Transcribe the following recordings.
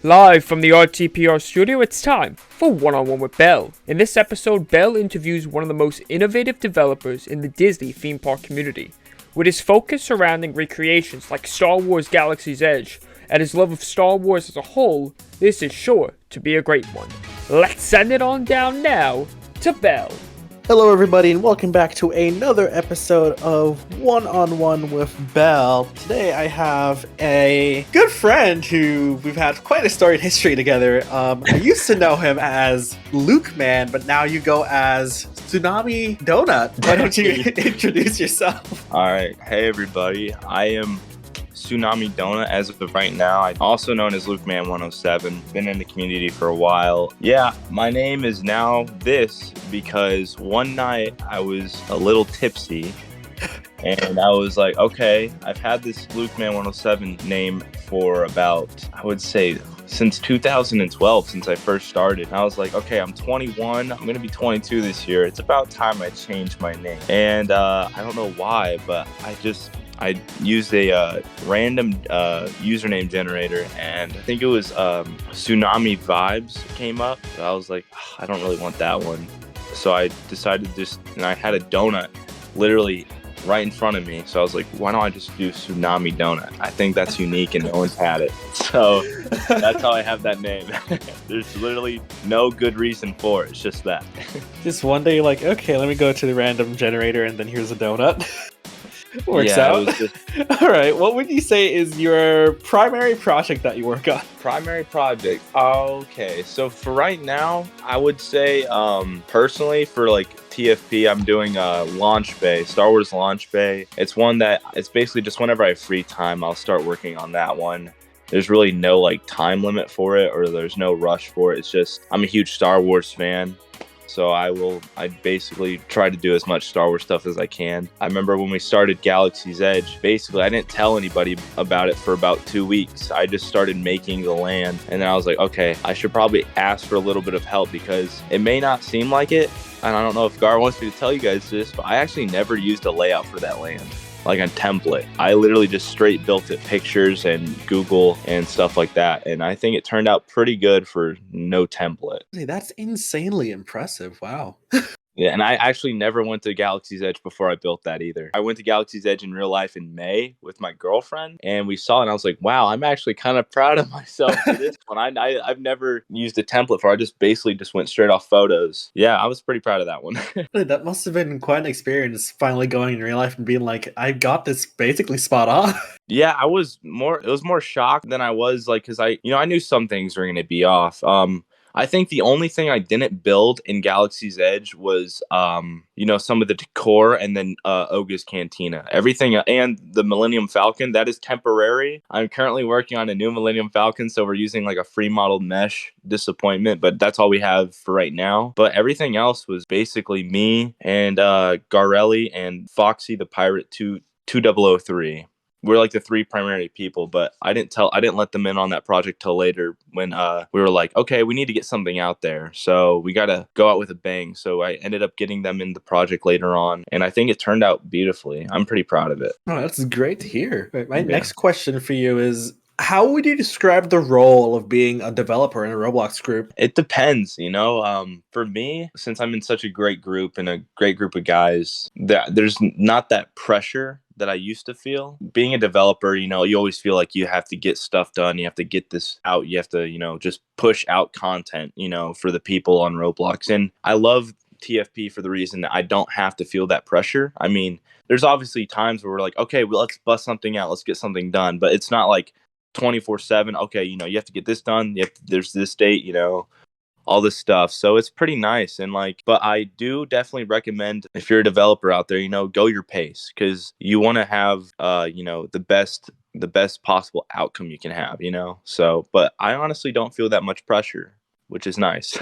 Live from the RTPR studio, it's time for One-on-One with Belle. In this episode, Belle interviews one of the most innovative developers in the Disney theme park community. With his focus surrounding recreations like Star Wars Galaxy's Edge and his love of Star Wars as a whole, this is sure to be a great one. Let's send it on down now to Belle. Hello everybody and welcome back to another episode of One-on-One with Belle. Today I have a good friend who we've had quite a storied history together. I used to know him as Lukeman, but now you go as TsunamiDounut. Why don't you introduce yourself? Alright, hey everybody, I am TsunamiDounut as of right now. I'm also known as Lukeman107. Been in the community for a while. Yeah, my name is now this because one night I was a little tipsy and I was like, okay, I've had this Lukeman107 name for about, I would say, since 2012, since I first started. And I was like, okay, I'm 21. I'm going to be 22 this year. It's about time I change my name. And I don't know why, but I used a random username generator, and I think it was Tsunami Vibes came up. So I was like, I don't really want that one. So I decided and I had a donut literally right in front of me. So I was like, why don't I just do TsunamiDounut? I think that's unique and no one's had it. So that's how I have that name. There's literally no good reason for it. It's just that. Just one day you're like, okay, let me go to the random generator and then here's a donut. Works out. All right. What would you say is your primary project that you work on? Primary project. Okay. So for right now, I would say personally for like TFP, I'm doing Launch Bay, Star Wars Launch Bay. It's one that it's basically just whenever I have free time, I'll start working on that one. There's really no like time limit for it, or there's no rush for it. It's just I'm a huge Star Wars fan. So I basically try to do as much Star Wars stuff as I can. I remember when we started Galaxy's Edge, basically I didn't tell anybody about it for about 2 weeks. I just started making the land, and then I was like, okay, I should probably ask for a little bit of help because it may not seem like it. And I don't know if Gar wants me to tell you guys this, but I actually never used a layout for that land. Like a template. I literally just straight built it, pictures and Google and stuff like that. And I think it turned out pretty good for no template. Hey, that's insanely impressive. Wow. Yeah, and I actually never went to Galaxy's Edge before I built that either. I went to Galaxy's Edge in real life in May with my girlfriend, and we saw it, and I was like, wow, I'm actually kind of proud of myself for this one. I've never used a template for it. I just basically went straight off photos. Yeah, I was pretty proud of that one. That must have been quite an experience, finally going in real life and being like, I got this basically spot on. Yeah, it was more shocked than I was, like, because I knew some things were going to be off. I think the only thing I didn't build in Galaxy's Edge was, some of the decor and then Oga's Cantina. Everything and the Millennium Falcon, that is temporary. I'm currently working on a new Millennium Falcon, so we're using like a free modeled mesh disappointment, but that's all we have for right now. But everything else was basically me and Garelli and Foxy the Pirate 2003. We're like the three primary people, but I didn't let them in on that project till later when we were like, okay, we need to get something out there. So we got to go out with a bang. So I ended up getting them in the project later on. And I think it turned out beautifully. I'm pretty proud of it. Oh, that's great to hear. My next question for you is, how would you describe the role of being a developer in a Roblox group? It depends, for me, since I'm in such a great group and a great group of guys, there's not that pressure that I used to feel. Being a developer, you always feel like you have to get stuff done. You have to get this out. You have to, just push out content, for the people on Roblox. And I love TFP for the reason that I don't have to feel that pressure. I mean, there's obviously times where we're like, okay, well, let's bust something out. Let's get something done. But it's not like 24/7. Okay, you have to get this done. There's this date, all this stuff. So it's pretty nice. And but I do definitely recommend, if you're a developer out there, go your pace, because you want to have, the best possible outcome you can have, So, but I honestly don't feel that much pressure, which is nice.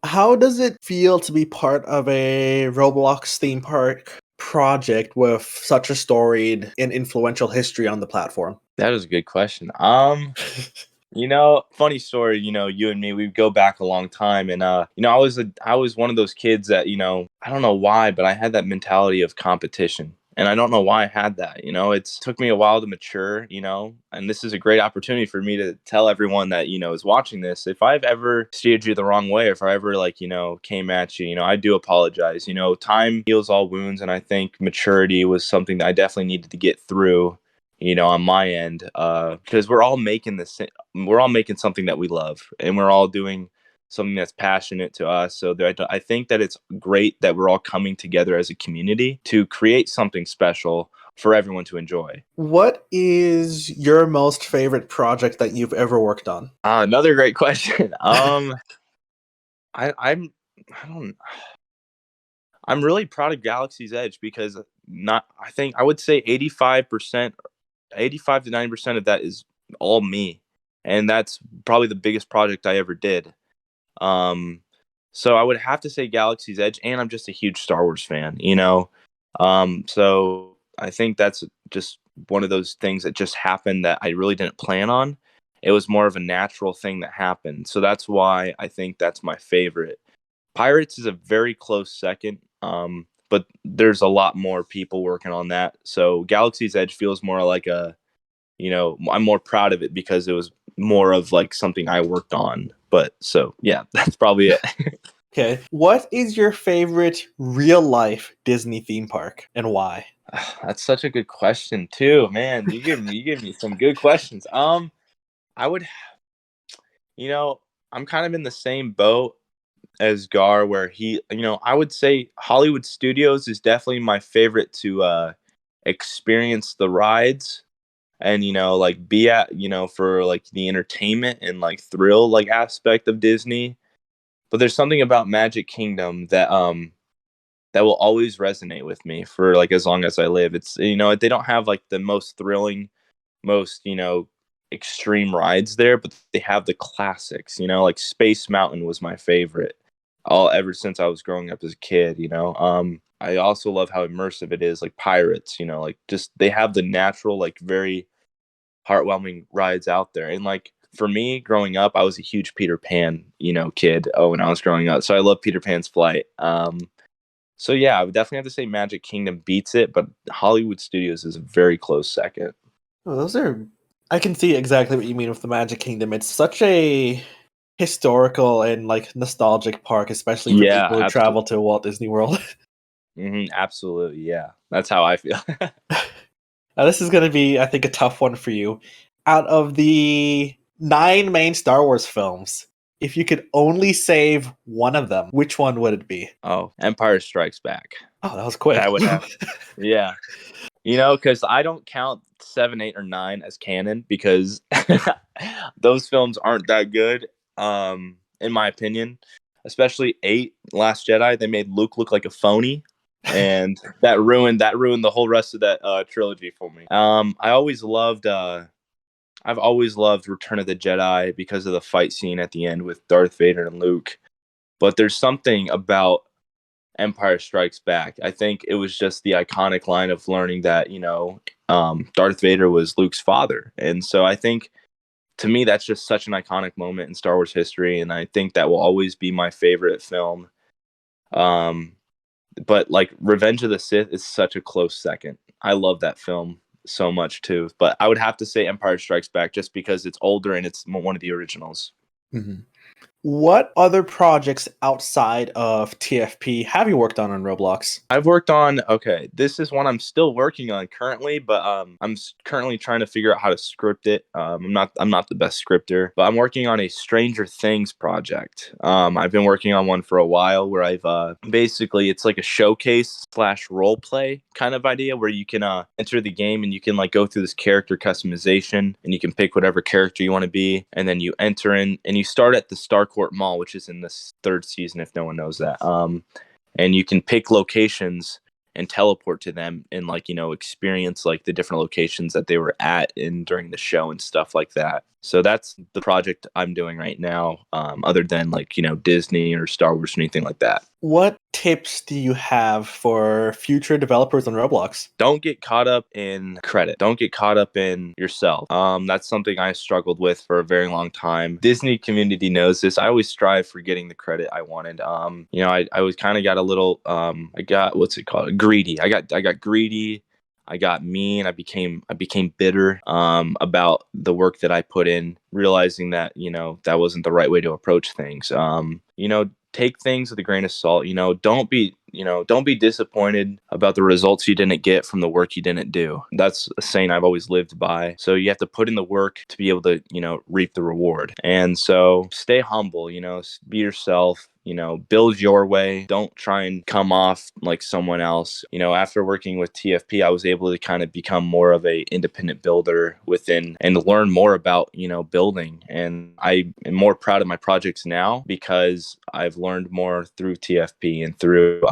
How does it feel to be part of a Roblox theme park project with such a storied and influential history on the platform? That is a good question. Funny story, you and me, we go back a long time. And, I was one of those kids that, I don't know why, but I had that mentality of competition. And I don't know why I had that. It took me a while to mature, and this is a great opportunity for me to tell everyone that, is watching this. If I've ever steered you the wrong way, if I ever came at you, I do apologize. Time heals all wounds. And I think maturity was something that I definitely needed to get through, on my end, because we're all making something that we love, and we're all doing something that's passionate to us. So I think that it's great that we're all coming together as a community to create something special for everyone to enjoy. What is your most favorite project that you've ever worked on? Another great question. I'm I don't I'm really proud of Galaxy's Edge because I would say 85 to 90% of that is all me. And that's probably the biggest project I ever did. So I would have to say Galaxy's Edge, and I'm just a huge Star Wars fan. So I think that's just one of those things that just happened that I really didn't plan on. It was more of a natural thing that happened. So that's why I think that's my favorite. Pirates is a very close second, but there's a lot more people working on that. So Galaxy's Edge feels more like I'm more proud of it because it was more of like something I worked on. But so, yeah, that's probably it. Okay. What is your favorite real life Disney theme park and why? That's such a good question too, man. You give me some good questions. I would, I'm kind of in the same boat as Gar, where I would say Hollywood Studios is definitely my favorite to experience the rides and like be at for like the entertainment and like thrill like aspect of Disney. But there's something about Magic Kingdom that will always resonate with me for like as long as I live. It's they don't have like the most thrilling, most extreme rides there, but they have the classics. Like Space Mountain was my favorite all ever since I was growing up as a kid. I also love how immersive it is, like Pirates. Like just they have the natural, like very heartwarming rides out there. And like for me growing up, I was a huge Peter Pan kid when I was growing up, so I love Peter Pan's Flight. So yeah, I would definitely have to say Magic Kingdom beats it, but Hollywood Studios is a very close second. Oh, I can see exactly what you mean with the Magic Kingdom. It's such a historical and like nostalgic park, especially for Yeah, people who absolutely. travel to Walt Disney World. Absolutely, yeah, that's how I feel. Now, this is going to be, I think, a tough one for you. Out of the 9 main Star Wars films, if you could only save one of them, which one would it be? Oh, Empire Strikes Back. Oh, that was quick. That would have, yeah. Because I don't count 7, 8, or 9 as canon because those films aren't that good, in my opinion. Especially 8, Last Jedi. They made Luke look like a phony, and that ruined the whole rest of that trilogy for me. I've always loved Return of the Jedi because of the fight scene at the end with Darth Vader and Luke. But there's something about Empire Strikes Back. I think it was just the iconic line of learning that, Darth Vader was Luke's father. And so I think, to me, that's just such an iconic moment in Star Wars history. And I think that will always be my favorite film. But like Revenge of the Sith is such a close second. I love that film so much too. But I would have to say Empire Strikes Back just because it's older and it's one of the originals. Mhm. What other projects outside of TFP have you worked on Roblox? I've worked on, okay, this is one I'm still working on currently, but currently trying to figure out how to script it. I'm not the best scripter, but I'm working on a Stranger Things project. I've been working on one for a while where I've basically it's like a showcase / role play kind of idea where you can enter the game and you can like go through this character customization and you can pick whatever character you want to be, and then you enter in and you start at the Starcourt Mall, which is in this 3rd season if no one knows that. And you can pick locations and teleport to them and like experience like the different locations that they were at in during the show and stuff like that. So that's the project I'm doing right now, other than like Disney or Star Wars or anything like that. What tips do you have for future developers on Roblox? Don't get caught up in credit. Don't get caught up in yourself. That's something I struggled with for a very long time. Disney community knows this. I always strive for getting the credit I wanted. I was kind of got a little I got, what's it called, greedy. I got greedy I got mean. I became bitter about the work that I put in, realizing that that wasn't the right way to approach things. Take things with a grain of salt. Don't be disappointed about the results you didn't get from the work you didn't do. That's a saying I've always lived by. So you have to put in the work to be able to reap the reward. And so stay humble. Be yourself. Build your way. Don't try and come off like someone else. After working with TFP, I was able to kind of become more of a independent builder within and learn more about, building. And I am more proud of my projects now because I've learned more through TFP and through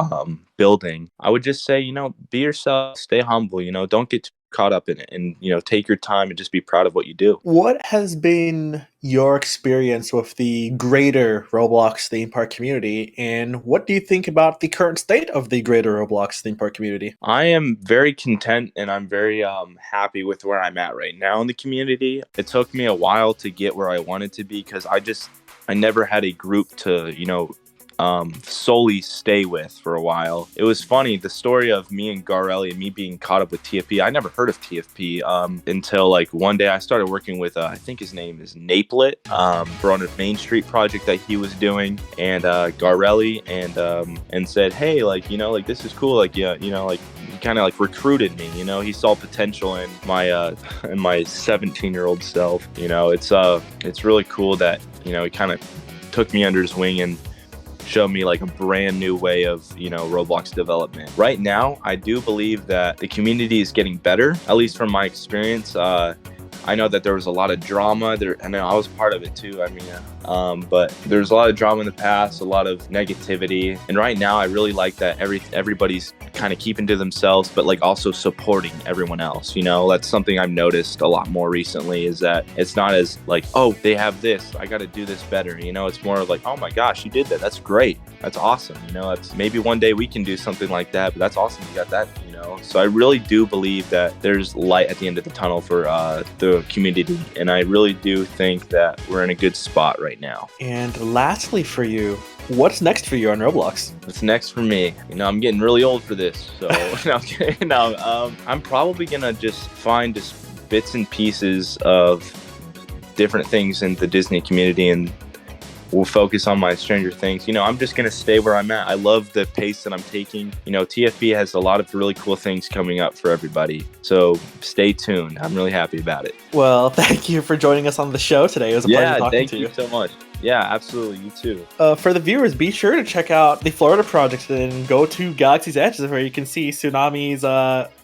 building. I would just say, be yourself, stay humble, don't get too caught up in it, and take your time and just be proud of what you do. What has been your experience with the greater Roblox theme park community, and what do you think about the current state of the greater Roblox theme park community? I am very content, and I'm very happy with where I'm at right now in the community. It took me a while to get where I wanted to be because I never had a group to solely stay with for a while. It was funny, the story of me and Garelli and me being caught up with TFP. I never heard of TFP until like one day I started working with I think his name is Naplet for on a Main Street project that he was doing, and Garelli and said, hey, this is cool, he kind of recruited me. He saw potential in my 17-year-old self. It's really cool that he kind of took me under his wing and showed me a brand new way of Roblox development. Right now, I do believe that the community is getting better, at least from my experience. I know that there was a lot of drama there, and I was part of it too. But there's a lot of drama in the past, a lot of negativity, and right now I really like that everybody's kind of keeping to themselves, but also supporting everyone else. That's something I've noticed a lot more recently, is that it's not as oh, they have this, I got to do this better. It's more of oh my gosh, you did that, that's great, that's awesome. It's maybe one day we can do something like that, but that's awesome you got that. So I really do believe that there's light at the end of the tunnel for the community, and I really do think that we're in a good spot right now. And lastly for you, what's next for you on Roblox? What's next for me? I'm getting really old for this, so I'm probably gonna just find just bits and pieces of different things in the Disney community, and we'll focus on my Stranger Things. I'm just going to stay where I'm at. I love the pace that I'm taking. TFP has a lot of really cool things coming up for everybody. So stay tuned. I'm really happy about it. Well, thank you for joining us on the show today. It was a pleasure talking to you. Thank you so much. Yeah, absolutely. You too. For the viewers, be sure to check out the Florida project and go to Galaxy's Edge, where you can see Tsunami's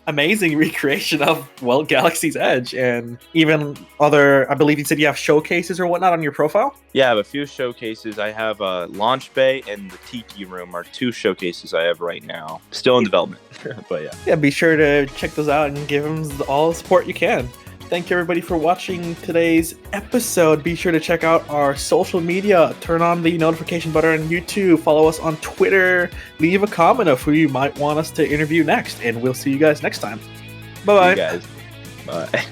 amazing recreation of, Galaxy's Edge, and even other, I believe you said you have showcases or whatnot on your profile? Yeah, I have a few showcases. I have Launch Bay and the Tiki Room are two showcases I have right now. Still in development, but yeah. Yeah, be sure to check those out and give them all the support you can. Thank you everybody for watching today's episode. Be sure to check out our social media. Turn on the notification button on YouTube. Follow us on Twitter. Leave a comment of who you might want us to interview next. And we'll see you guys next time. Bye-bye. See you guys. Bye.